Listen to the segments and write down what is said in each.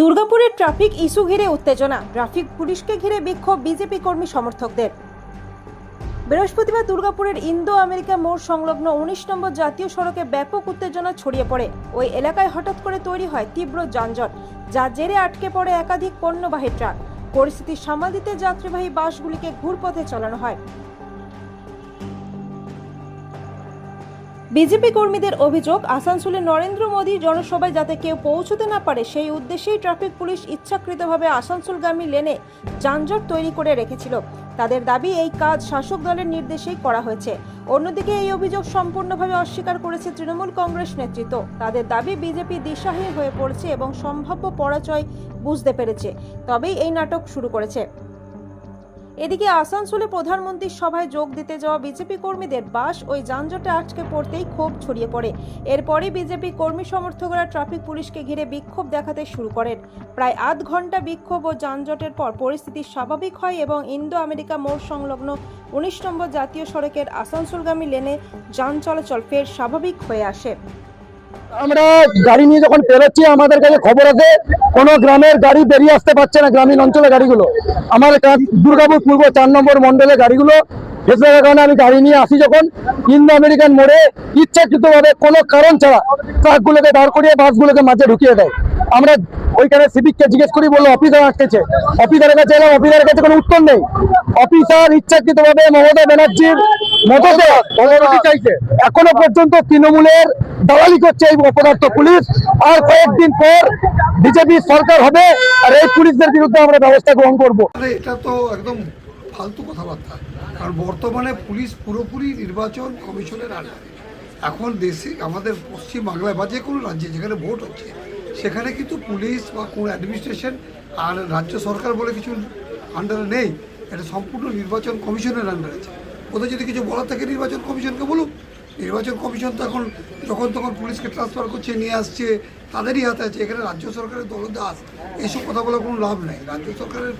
দুর্গাপুরের traffic issue ঘিরে উত্তেজনা, ট্রাফিক পুলিশকে ঘিরে বিক্ষোভ বিজেপি কর্মী সমর্থকদের। বৃহস্পতিবার দুর্গাপুরের ইন্দো আমেরিকা মোড় সংলগ্ন 19 নম্বর জাতীয় সড়কে ব্যাপক উত্তেজনা ছড়িয়ে পড়ে। ওই এলাকায় হঠাৎ করে তৈরি হয় তীব্র যানজট, যার জেরে আটকে পড়ে একাধিক পণ্যবাহী ট্রাক। পরিস্থিতি সামাল দিতে যাত্রীবাহী বাসগুলিকে ঘুরপথে চালানো হয়। বিজেপি কর্মীদের অভিযোগ, আসানসোলে নরেন্দ্র মোদী জনসভায় যাতে কেউ পৌঁছতে না পারে সেই উদ্দেশ্যেই ট্রাফিক পুলিশ ইচ্ছাকৃতভাবে আসানসোলগামী লেনে যানজট তৈরি করে রেখেছিল। তাদের দাবি, এই কাজ শাসক দলের নির্দেশেই করা হয়েছে। অন্যদিকে এই অভিযোগ সম্পূর্ণভাবে অস্বীকার করেছে তৃণমূল কংগ্রেস নেতৃত্ব। তাদের দাবি, বিজেপি দিশাহীন হয়ে পড়েছে এবং সম্ভাব্য পরাজয় বুঝতে পেরেছে, তবেই এই নাটক শুরু করেছে। এদিকে আসানসোলে প্রধানমন্ত্রীর সভায় যোগ দিতে যাওয়া বিজেপি কর্মীদের বাস ওই যানজটে আটকে পড়তেই ক্ষোভ ছড়িয়ে পড়ে। এরপরই বিজেপি কর্মী সমর্থকরা ট্রাফিক পুলিশকে ঘিরে বিক্ষোভ দেখাতে শুরু করেন। প্রায় আধ ঘন্টা বিক্ষোভ ও যানজটের পর পরিস্থিতি স্বাভাবিক হয় এবং ইন্দো আমেরিকা মোড় সংলগ্ন 19 নম্বর জাতীয় সড়কের আসানসোলগামী লেনে যান চলাচল ফের স্বাভাবিক হয়ে আসে। আমরা গাড়ি নিয়ে যখন পেরোচ্ছি, আমাদের কাছে খবর আছে কোনো গ্রামের গাড়ি বেরিয়ে আসতে পারছে না। গ্রামীণ অঞ্চলে গাড়িগুলো, আমার দুর্গাপুর পূর্ব 4 নম্বর মন্ডলে গাড়িগুলো ফেসে থাকার কারণে আমি গাড়ি নিয়ে আসি যখন ইন্দো আমেরিকান মোড়ে ইচ্ছাকৃতভাবে কোনো কারণ ছাড়া ট্রাকগুলোকে দাঁড় করিয়ে বাসগুলোকে মাঝে ঢুকিয়ে দেয়। আমরা ওইখানে সিভিককে জিজ্ঞেস করি, বললো অফিসার আসতেছে। অফিসারের কাছে এলাম, অফিসারের কাছে কোনো উত্তর নেই। অফিসার ইচ্ছাকৃতভাবে মমতা ব্যানার্জির মদতে চাইছে। এখনো পর্যন্ত তৃণমূলের দালালি করছে এই অপদার্থ পুলিশ। আর কয়েকদিন পর বিজেপি সরকার হবে, আর এই পুলিশদের বিরুদ্ধে আমরা ব্যবস্থা গ্রহণ করব। এটা তো একদম ফালতু কথাবার্তা, কারণ বর্তমানে পুলিশ পুরোপুরি নির্বাচন কমিশনের আন্ডারে। এখন দেশে আমাদের পশ্চিম বাংলায় বা যে কোনো রাজ্যে যেখানে ভোট হচ্ছে, সেখানে কিন্তু পুলিশ বা কোনো অ্যাডমিনিস্ট্রেশন আর রাজ্য সরকার বলে কিছু আন্ডারে নেই। এটা সম্পূর্ণ নির্বাচন কমিশনের আন্ডারে আছে। ওদের যদি কিছু বলার থাকে নির্বাচন কমিশনকে বলুক। নির্বাচন কমিশন তো এখন যখন তখন পুলিশকে ট্রান্সফার করছে, নিয়ে আসছে, তাদেরই হাতে আছে। এখানে রাজ্য সরকারের দলদাস, এইসব কথা বলার কোনো লাভ নেই। রাজ্য সরকারের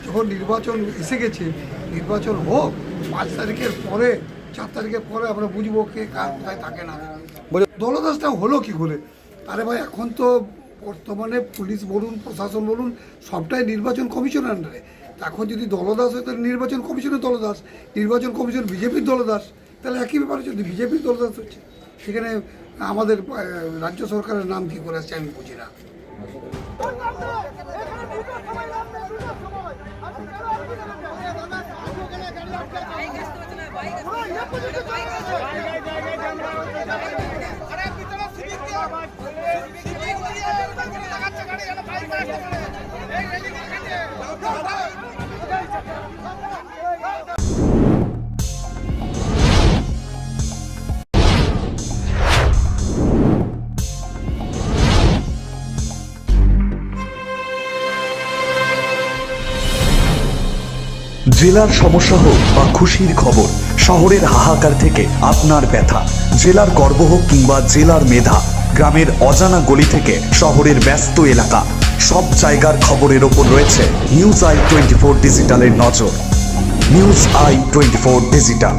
যখন নির্বাচন এসে গেছে, নির্বাচন হোক। 5 তারিখের পরে, 4 তারিখের পরে আমরা বুঝবো কে কার কোথায় থাকে না। দলদাসটা হলো কি করে? আরে ভাই, এখন তো বর্তমানে পুলিশ বলুন, প্রশাসন বলুন, সবটাই নির্বাচন কমিশনের আন্ডারে। এখন যদি দলদাস হয় তাহলে নির্বাচন কমিশনের দলদাস, নির্বাচন কমিশন বিজেপির দলদাস। তাহলে একই ব্যাপারে যদি বিজেপির দলদাস হচ্ছে, সেখানে আমাদের রাজ্য সরকারের নাম কি করে আসছে আমি বুঝি না। জেলার সমস্যা হোক বা খুশির খবর, শহরের হাহাকার থেকে আপনার ব্যথা, জেলার গর্ব হোক কিংবা জেলার মেধা, গ্রামের অজানা গলি থেকে শহরের ব্যস্ত এলাকা, সব জায়গার খবরের ওপর রয়েছে নিউজ আই 24 ডিজিটালের নজর। News I 24 digital.